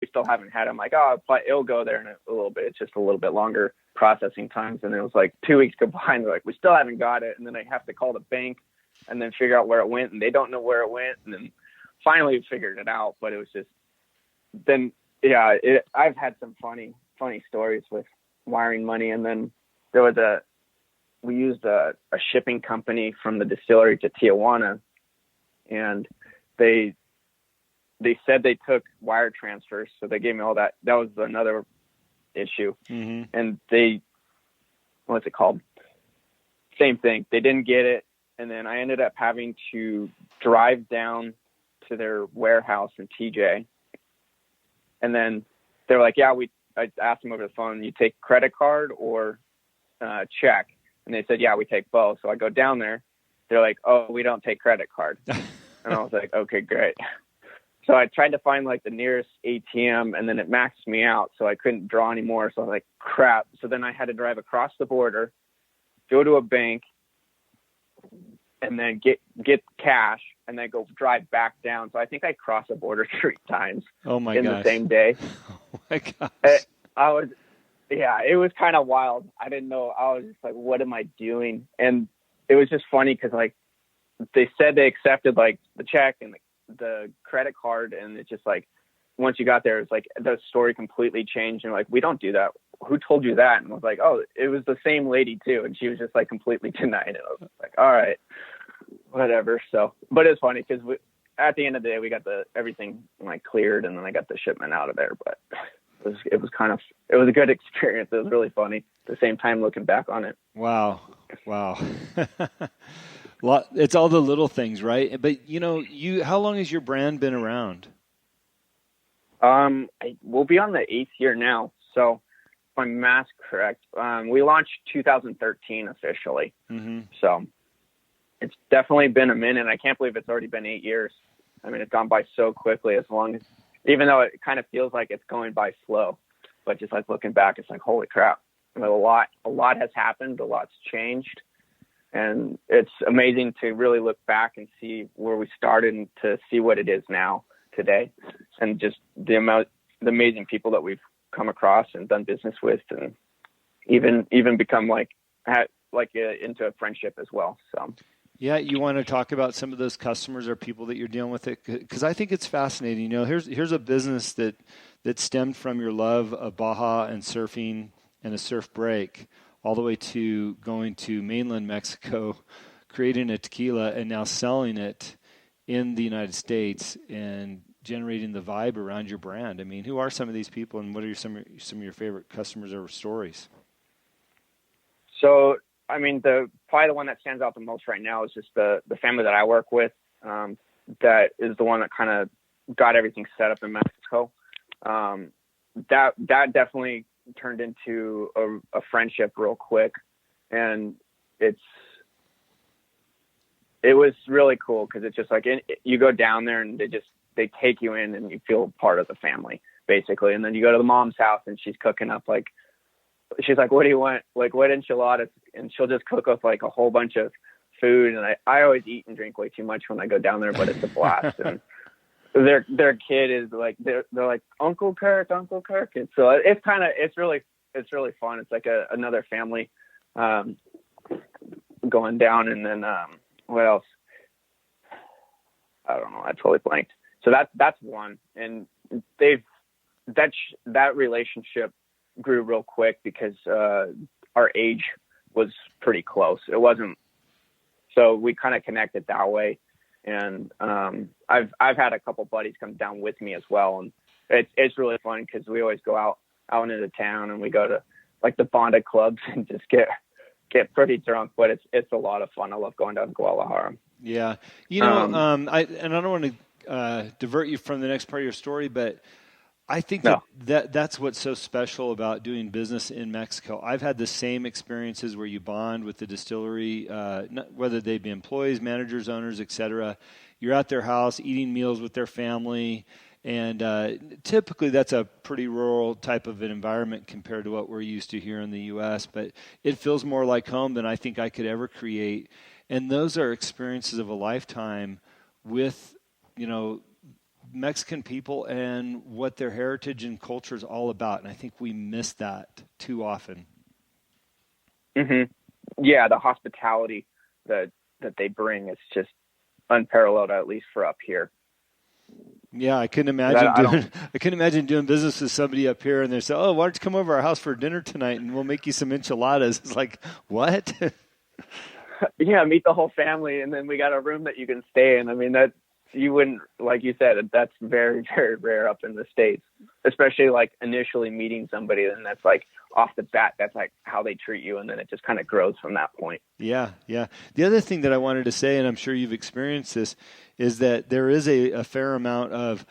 we still haven't had it. I'm like, oh, but it'll go there in a little bit. It's just a little bit longer processing times. And it was like 2 weeks go by and they're like, we still haven't got it. And then I have to call the bank and then figure out where it went. And they don't know where it went. And then finally we figured it out. But it was just, then, yeah, I've had some funny stories with wiring money. And then we used a shipping company from the distillery to Tijuana, and they said they took wire transfers. So they gave me all that. That was another issue. Mm-hmm. And what's it called? Same thing. They didn't get it. And then I ended up having to drive down to their warehouse in TJ. And then they were like, yeah, I asked them over the phone, you take credit card or check? And they said, yeah, we take both. So I go down there. They're like, oh, we don't take credit card. And I was like, okay, great. So I tried to find like the nearest ATM, and then it maxed me out. So I couldn't draw anymore. So I was like, crap. So then I had to drive across the border, go to a bank, and then get cash, and then go drive back down. So I think I crossed the border 3 times in the same day. Oh my gosh. It was kind of wild. I didn't know. I was just like, what am I doing? And it was just funny because like they said they accepted like the check and the credit card, and it's just like once you got there, it's like the story completely changed. And like, we don't do that. Who told you that? And I was like, oh, it was the same lady too, and she was just like completely denying it. I was like, all right, whatever. So, but it's funny because at the end of the day, we got everything like cleared, and then I got the shipment out of there. But it was a good experience. It was really funny at the same time looking back on it. Wow. It's all the little things, right? But how long has your brand been around? We'll be on the 8th year now. So if my math's correct, we launched 2013 officially. Mm-hmm. So it's definitely been a minute. I can't believe it's already been 8 years. I mean, it's gone by so quickly, even though it kind of feels like it's going by slow, but just like looking back, it's like, holy crap. I mean, a lot has happened. A lot's changed. And it's amazing to really look back and see where we started and to see what it is now today. And just the amazing people that we've come across and done business with, and even become into a friendship as well. So. Yeah, you want to talk about some of those customers or people that you're dealing with? Because I think it's fascinating. Here's a business that stemmed from your love of Baja and surfing and a surf break, all the way to going to mainland Mexico, creating a tequila, and now selling it in the United States and generating the vibe around your brand. I mean, who are some of these people, and what are some of your favorite customers or stories? So, I mean, probably the one that stands out the most right now is just the family that I work with. That is the one that kind of got everything set up in Mexico. That definitely turned into a friendship real quick, and it was really cool because it's just like you go down there and they take you in and you feel part of the family basically. And then you go to the mom's house and she's cooking up she's like, what do you want? Like, what enchiladas? And she'll just cook up like a whole bunch of food. And I always eat and drink way too much when I go down there, but it's a blast. And their kid is like, they're like, Uncle Kirk. And so it's really fun. It's like another family, going down. And then, what else? I don't know. I totally blanked. So that's one. And that relationship grew real quick because our age was pretty close. It wasn't, so we kind of connected that way. And I've had a couple buddies come down with me as well, and it's really fun because we always go out into town and we go to like the bonded clubs and just get pretty drunk. But it's a lot of fun. I love going down to Guadalajara. Yeah, I don't want to divert you from the next part of your story, but I think that's what's so special about doing business in Mexico. I've had the same experiences where you bond with the distillery, whether they be employees, managers, owners, etc. You're at their house eating meals with their family, and typically that's a pretty rural type of an environment compared to what we're used to here in the U.S., but it feels more like home than I think I could ever create. And those are experiences of a lifetime with, Mexican people and what their heritage and culture is all about. And I think we miss that too often. Mm-hmm. Yeah, the hospitality that they bring is just unparalleled, at least for up here. Yeah, I couldn't imagine doing business with somebody up here and they say, "Oh, why don't you come over our house for dinner tonight and we'll make you some enchiladas?" It's like, what? Yeah, meet the whole family, and then we got a room that you can stay in. I mean, that you wouldn't, like you said, that's very, very rare up in the States, especially like initially meeting somebody. Then that's like off the bat, that's like how they treat you, and then it just kind of grows from that point. Yeah, yeah. The other thing that I wanted to say, and I'm sure you've experienced this, is that there is a fair amount of,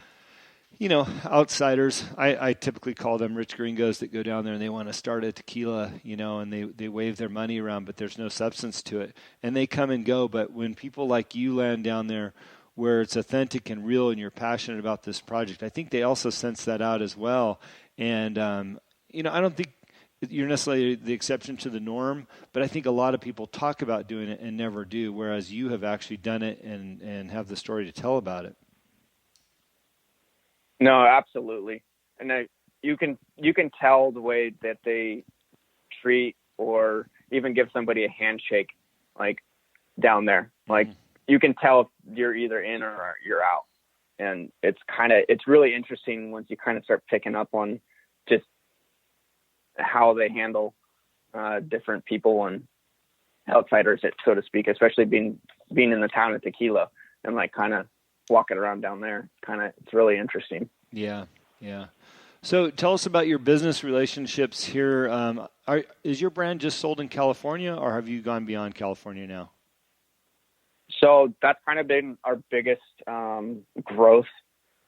outsiders. I typically call them rich gringos that go down there and they want to start a tequila, and they wave their money around, but there's no substance to it. And they come and go. But when people like you land down there where it's authentic and real and you're passionate about this project, I think they also sense that out as well. And, I don't think you're necessarily the exception to the norm, but I think a lot of people talk about doing it and never do, whereas you have actually done it and have the story to tell about it. No, absolutely. And you can tell the way that they treat or even give somebody a handshake, like down there. Like you can tell if you're either in or you're out. And it's really interesting once you kind of start picking up on just how they handle different people and outsiders, so to speak, especially being in the town of Tequila and like kind of walking around down there. It's really interesting. Yeah. Yeah. So tell us about your business relationships here. Is your brand just sold in California or have you gone beyond California now? So that's kind of been our biggest growth.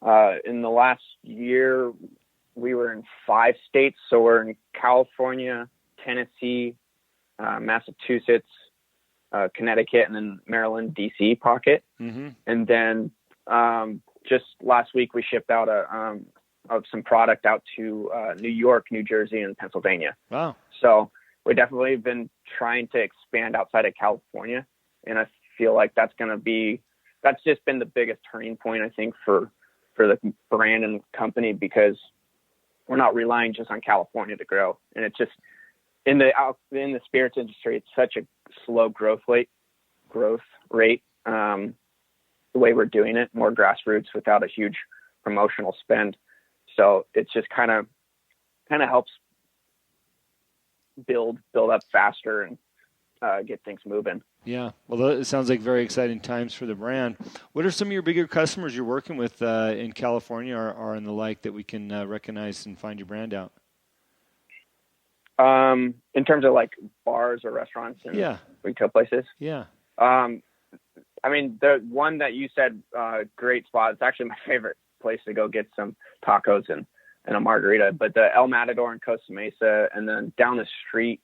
In the last year, we were in 5 states. So we're in California, Tennessee, Massachusetts, Connecticut, and then Maryland, DC pocket. Mm-hmm. And then just last week we shipped out of some product out to New York, New Jersey, and Pennsylvania. Wow! So we definitely been trying to expand outside of California, and I feel like that's just been the biggest turning point, I think, for the brand and the company, because we're not relying just on California to grow. And it's just in the spirits industry, it's such a slow growth rate. The way we're doing it, more grassroots without a huge promotional spend. So it's just kind of helps build up faster and get things moving. Yeah. Well, it sounds like very exciting times for the brand. What are some of your bigger customers you're working with in California or in the like that we can recognize and find your brand out? In terms of like bars or restaurants and retail places? Yeah. I mean, the one that you said, great spot. It's actually my favorite place to go get some tacos and a margarita. But the El Matador in Costa Mesa, and then down the street,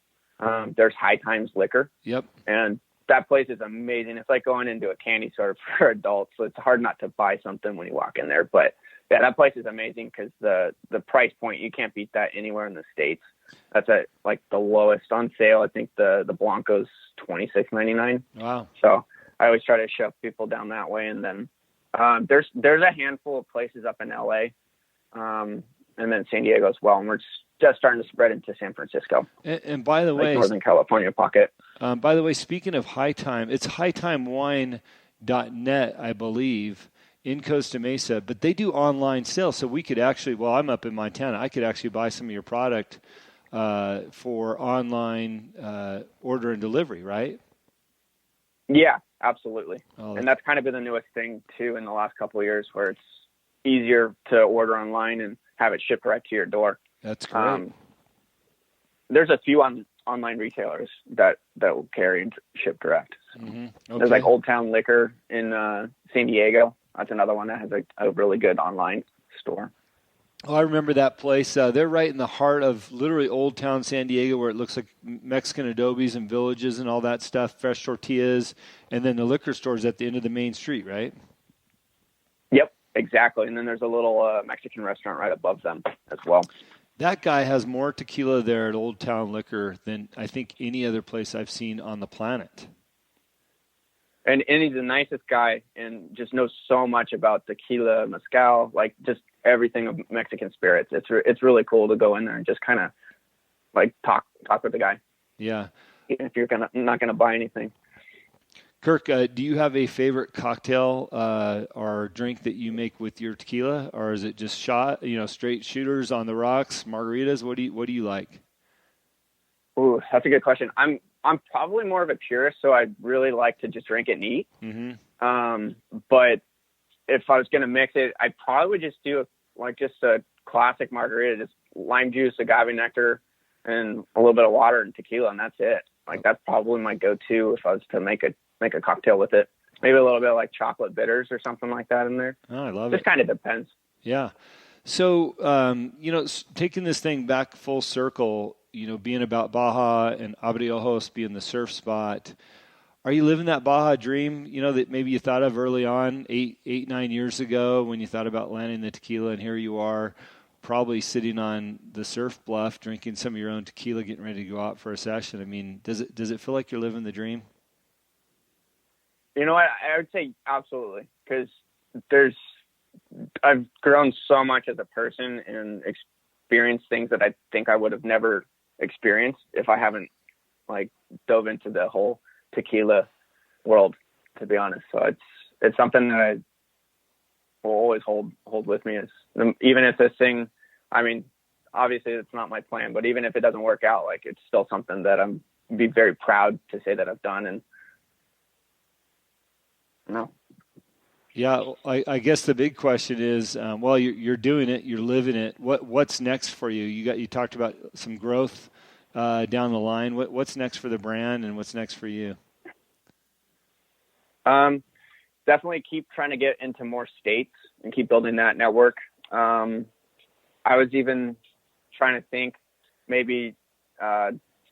there's High Times Liquor. Yep. And that place is amazing. It's like going into a candy store for adults. So it's hard not to buy something when you walk in there. But yeah, that place is amazing because the price point, you can't beat that anywhere in the States. That's at like the lowest on sale. I think the Blanco's $26.99. Wow. So I always try to shove people down that way. And then there's a handful of places up in LA and then San Diego as well. And we're just starting to spread into San Francisco. And by the way, Northern California pocket. By the way, speaking of High Time, it's hightimewine.net, I believe, in Costa Mesa, but they do online sales. So we could actually, I'm up in Montana, I could actually buy some of your product for online order and delivery, right? Yeah, absolutely. And that's kind of been the newest thing too in the last couple of years, where it's easier to order online and have it shipped right to your door. That's great. There's a few online retailers that will carry and ship direct. So there's like Old Town Liquor in San Diego. That's another one that has a really good online store. Oh, I remember that place. They're right in the heart of literally Old Town San Diego, where it looks like Mexican adobes and villages and all that stuff, fresh tortillas, and then the liquor store's at the end of the main street, right? Yep, exactly. And then there's a little Mexican restaurant right above them as well. That guy has more tequila there at Old Town Liquor than I think any other place I've seen on the planet. and he's the nicest guy and just knows so much about tequila, mezcal, like just everything of Mexican spirits. It's really cool to go in there and just kind of like talk with the guy. Yeah. Even if you're not gonna buy anything. Kirk, do you have a favorite cocktail or drink that you make with your tequila, or is it just straight shooters on the rocks, margaritas? What do you like? Ooh, that's a good question. I'm probably more of a purist, so I really like to just drink it neat. Mm-hmm. But if I was gonna mix it, I'd probably just do just a classic margarita, just lime juice, agave nectar, and a little bit of water and tequila, and that's it. Like that's probably my go-to if I was to make a cocktail with it. Maybe a little bit of like chocolate bitters or something like that in there. Oh, I love it. Just kind of depends. Yeah. So, taking this thing back full circle, being about Baja and Abreojos being the surf spot, are you living that Baja dream, that maybe you thought of early on, 9 years ago when you thought about landing the tequila, and here you are probably sitting on the surf bluff, drinking some of your own tequila, getting ready to go out for a session? I mean, does it feel like you're living the dream? You know what? I would say absolutely, because I've grown so much as a person and experienced things that I think I would have never experienced if I haven't dove into the whole tequila world, to be honest. So it's something that I will always hold with me. Even if this thing, I mean, obviously it's not my plan, but even if it doesn't work out, it's still something that I'm be very proud to say that I've done. And no. Yeah, I guess the big question is, you're doing it, you're living it. What's next for you? You talked about some growth down the line. What's next for the brand, and what's next for you? Definitely keep trying to get into more states and keep building that network. I was even trying to think maybe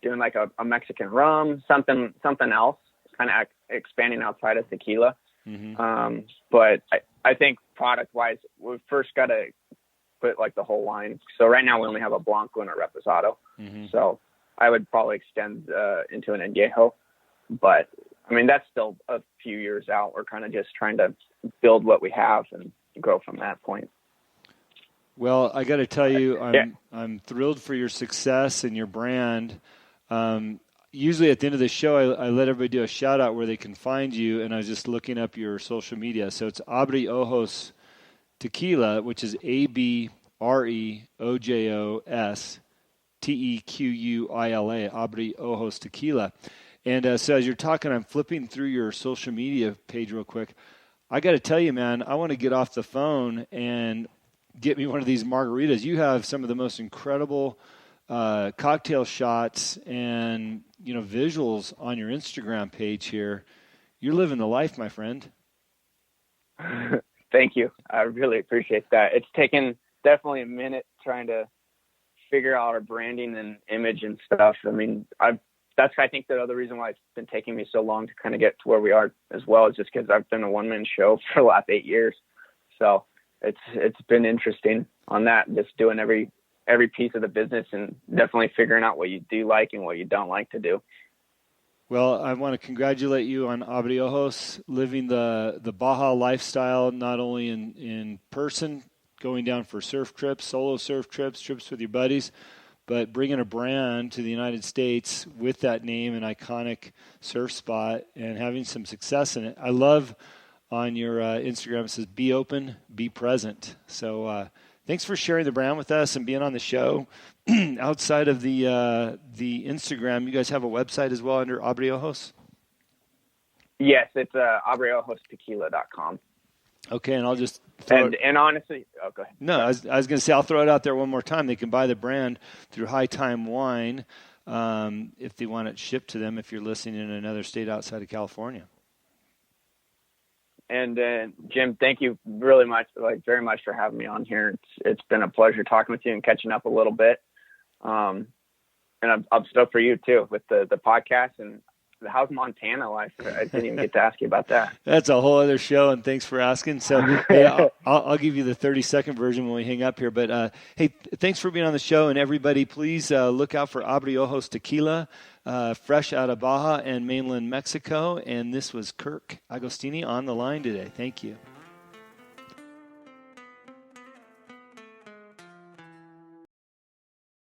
doing a Mexican rum, something else, kind of expanding outside of tequila. Mm-hmm. But I think product-wise, we've first got to put the whole line. So right now we only have a Blanco and a Reposado. Mm-hmm. So I would probably extend into an Añejo. But I mean, that's still a few years out. We're kind of just trying to build what we have and grow from that point. Well, I got to tell you, I'm thrilled for your success and your brand. Usually at the end of the show, I let everybody do a shout out where they can find you, and I was just looking up your social media. So it's Abreojos Tequila, which is Abreojos Tequila, Abreojos Tequila. And so as you're talking, I'm flipping through your social media page real quick. I got to tell you, man, I want to get off the phone and get me one of these margaritas. You have some of the most incredible cocktail shots and visuals on your Instagram page here. You're living the life, my friend. Thank you. I really appreciate that. It's taken definitely a minute trying to figure out our branding and image and stuff. I mean, that's I think the other reason why it's been taking me so long to kind of get to where we are as well is just because I've been a one-man show for the last 8 years. So it's been interesting on that, just doing every piece of the business and definitely figuring out what you do like and what you don't like to do. Well, I want to congratulate you on Abreojos, living the Baja lifestyle, not only in person, going down for surf trips, solo surf trips with your buddies, but bringing a brand to the United States with that name, an iconic surf spot, and having some success in it. I love on your Instagram, it says, be open, be present. So thanks for sharing the brand with us and being on the show. Outside of the Instagram, you guys have a website as well under Abreojos? Yes, it's abreojostequila.com. Okay, and I'll just and honestly, go ahead. No, I was going to say, I'll throw it out there one more time. They can buy the brand through High Time Wine if they want it shipped to them if you're listening in another state outside of California. And Jim, thank you really much, very much for having me on here. It's been a pleasure talking with you and catching up a little bit. And I'm stoked for you too with the podcast, and how's Montana life? I didn't even get to ask you about that. That's a whole other show, and thanks for asking. So hey, I'll give you the 30-second version when we hang up here. But hey, thanks for being on the show, and everybody, please look out for Abreojos Tequila, fresh out of Baja and mainland Mexico. And this was Kirk Agostini on the line today. Thank you.